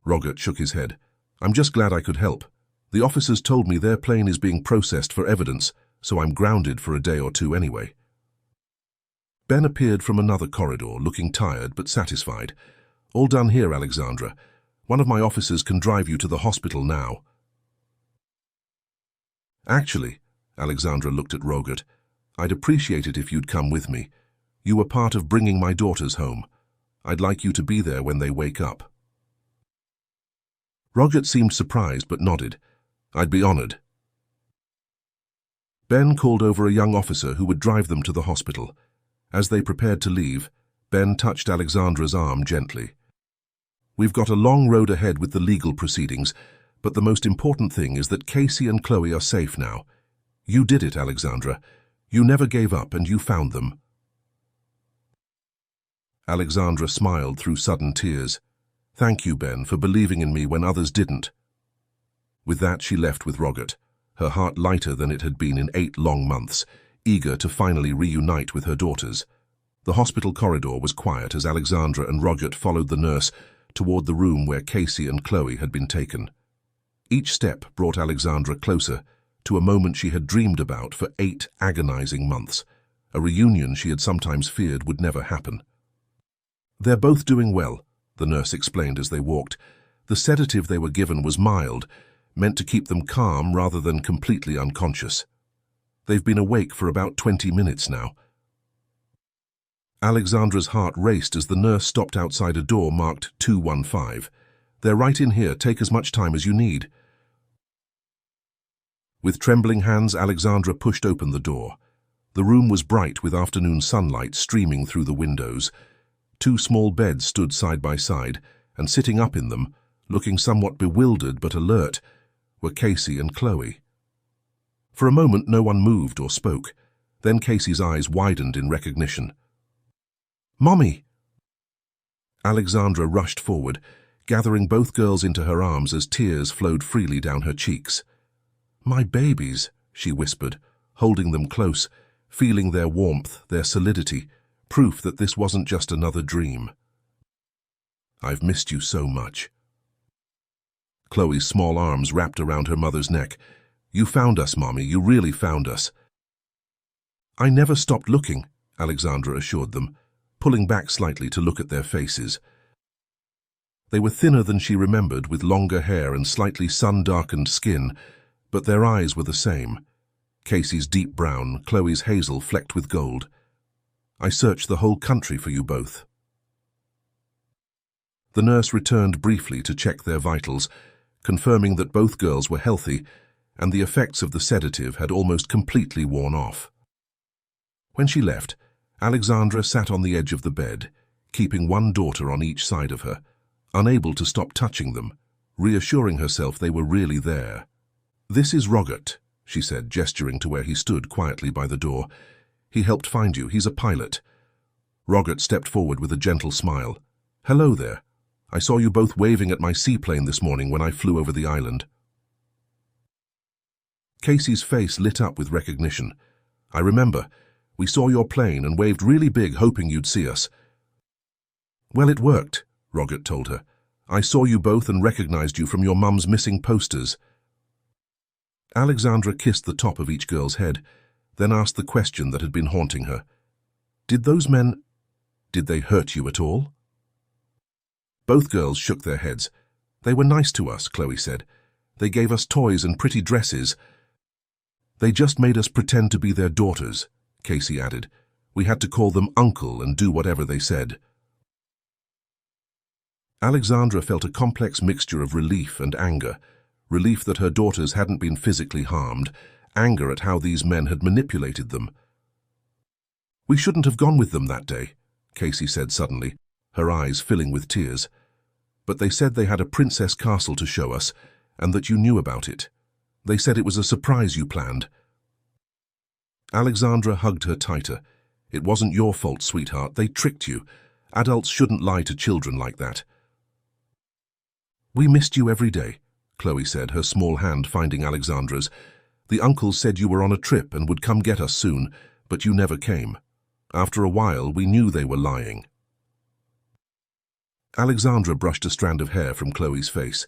Roget shook his head. I'm just glad I could help. The officers told me their plane is being processed for evidence, so I'm grounded for a day or two anyway. Ben appeared from another corridor, looking tired but satisfied. All done here, Alexandra. One of my officers can drive you to the hospital now. Actually, Alexandra looked at Roget, I'd appreciate it if you'd come with me. You were part of bringing my daughters home. I'd like you to be there when they wake up. Roget seemed surprised but nodded. I'd be honored. Ben called over a young officer who would drive them to the hospital. As they prepared to leave, Ben touched Alexandra's arm gently. We've got a long road ahead with the legal proceedings, but the most important thing is that Casey and Chloe are safe now. You did it, Alexandra. You never gave up and you found them. Alexandra smiled through sudden tears. Thank you, Ben, for believing in me when others didn't. With that, she left with Roget, her heart lighter than it had been in 8 long months, eager to finally reunite with her daughters. The hospital corridor was quiet as Alexandra and Roget followed the nurse toward the room where Casey and Chloe had been taken. Each step brought Alexandra closer to a moment she had dreamed about for 8 agonizing months, a reunion she had sometimes feared would never happen. They're both doing well, the nurse explained as they walked. The sedative they were given was mild, meant to keep them calm rather than completely unconscious. They've been awake for about 20 minutes now. Alexandra's heart raced as the nurse stopped outside a door marked 215. They're right in here. Take as much time as you need. With trembling hands, Alexandra pushed open the door. The room was bright with afternoon sunlight streaming through the windows. 2 small beds stood side by side, and sitting up in them, looking somewhat bewildered but alert, were Casey and Chloe. For a moment no one moved or spoke. Then Casey's eyes widened in recognition. Mommy! Alexandra rushed forward, gathering both girls into her arms as tears flowed freely down her cheeks. My babies, she whispered, holding them close, feeling their warmth, their solidity, proof that this wasn't just another dream. I've missed you so much. Chloe's small arms wrapped around her mother's neck. You found us, Mommy, you really found us. I never stopped looking, Alexandra assured them, pulling back slightly to look at their faces. They were thinner than she remembered, with longer hair and slightly sun-darkened skin, but their eyes were the same. Casey's deep brown, Chloe's hazel flecked with gold. I searched the whole country for you both. The nurse returned briefly to check their vitals, confirming that both girls were healthy and the effects of the sedative had almost completely worn off. When she left, Alexandra sat on the edge of the bed, keeping one daughter on each side of her, unable to stop touching them, reassuring herself they were really there. This is Roget, she said, gesturing to where he stood quietly by the door. He helped find you. He's a pilot. Roget stepped forward with a gentle smile. Hello there. I saw you both waving at my seaplane this morning when I flew over the island. Casey's face lit up with recognition. I remember. We saw your plane and waved really big, hoping you'd see us. Well, it worked, Roget told her. I saw you both and recognized you from your mum's missing posters. Alexandra kissed the top of each girl's head, then asked the question that had been haunting her. Did those men... did they hurt you at all? Both girls shook their heads. They were nice to us, Chloe said. They gave us toys and pretty dresses. They just made us pretend to be their daughters, Casey added. We had to call them uncle and do whatever they said. Alexandra felt a complex mixture of relief and anger. Relief that her daughters hadn't been physically harmed, anger at how these men had manipulated them. We shouldn't have gone with them that day, Casey said suddenly, her eyes filling with tears. But they said they had a princess castle to show us, and that you knew about it. They said it was a surprise you planned. Alexandra hugged her tighter. It wasn't your fault, sweetheart. They tricked you. Adults shouldn't lie to children like that. We missed you every day, Chloe said, her small hand finding Alexandra's. The uncles said you were on a trip and would come get us soon, but you never came. After a while, we knew they were lying. Alexandra brushed a strand of hair from Chloe's face.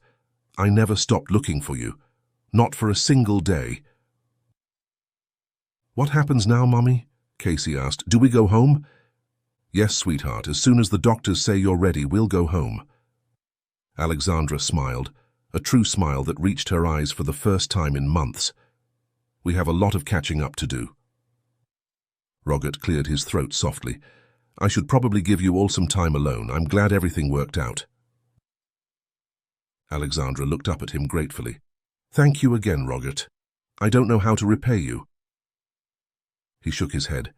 I never stopped looking for you. Not for a single day. What happens now, Mummy? Casey asked. Do we go home? Yes, sweetheart. As soon as the doctors say you're ready, we'll go home. Alexandra smiled, a true smile that reached her eyes for the first time in months. We have a lot of catching up to do. Robert cleared his throat softly. I should probably give you all some time alone. I'm glad everything worked out. Alexandra looked up at him gratefully. Thank you again, Robert. I don't know how to repay you. He shook his head.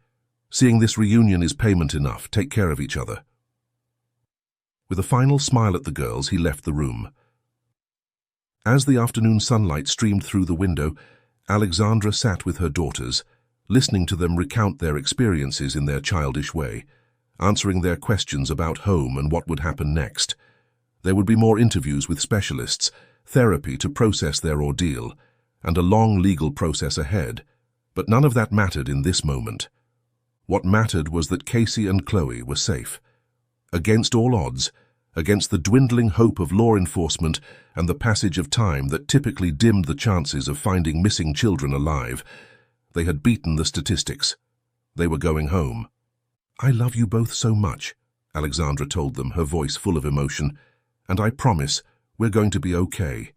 Seeing this reunion is payment enough. Take care of each other. With a final smile at the girls, he left the room. As the afternoon sunlight streamed through the window, Alexandra sat with her daughters, listening to them recount their experiences in their childish way, answering their questions about home and what would happen next. There would be more interviews with specialists, therapy to process their ordeal, and a long legal process ahead, but none of that mattered in this moment. What mattered was that Casey and Chloe were safe. Against all odds, against the dwindling hope of law enforcement and the passage of time that typically dimmed the chances of finding missing children alive, they had beaten the statistics. They were going home. I love you both so much, Alexandra told them, her voice full of emotion, and I promise we're going to be okay.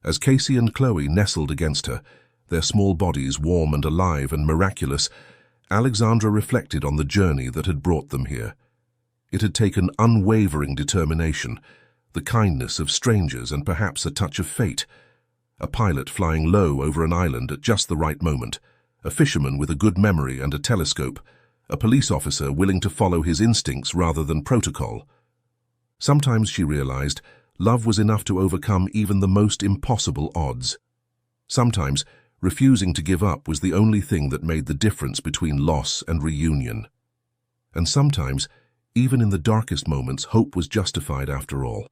As Casey and Chloe nestled against her, their small bodies warm and alive and miraculous, Alexandra reflected on the journey that had brought them here. It had taken unwavering determination, the kindness of strangers and perhaps a touch of fate. A pilot flying low over an island at just the right moment, a fisherman with a good memory and a telescope, a police officer willing to follow his instincts rather than protocol. Sometimes, she realized, love was enough to overcome even the most impossible odds. Sometimes, refusing to give up was the only thing that made the difference between loss and reunion. And sometimes, even in the darkest moments, hope was justified after all.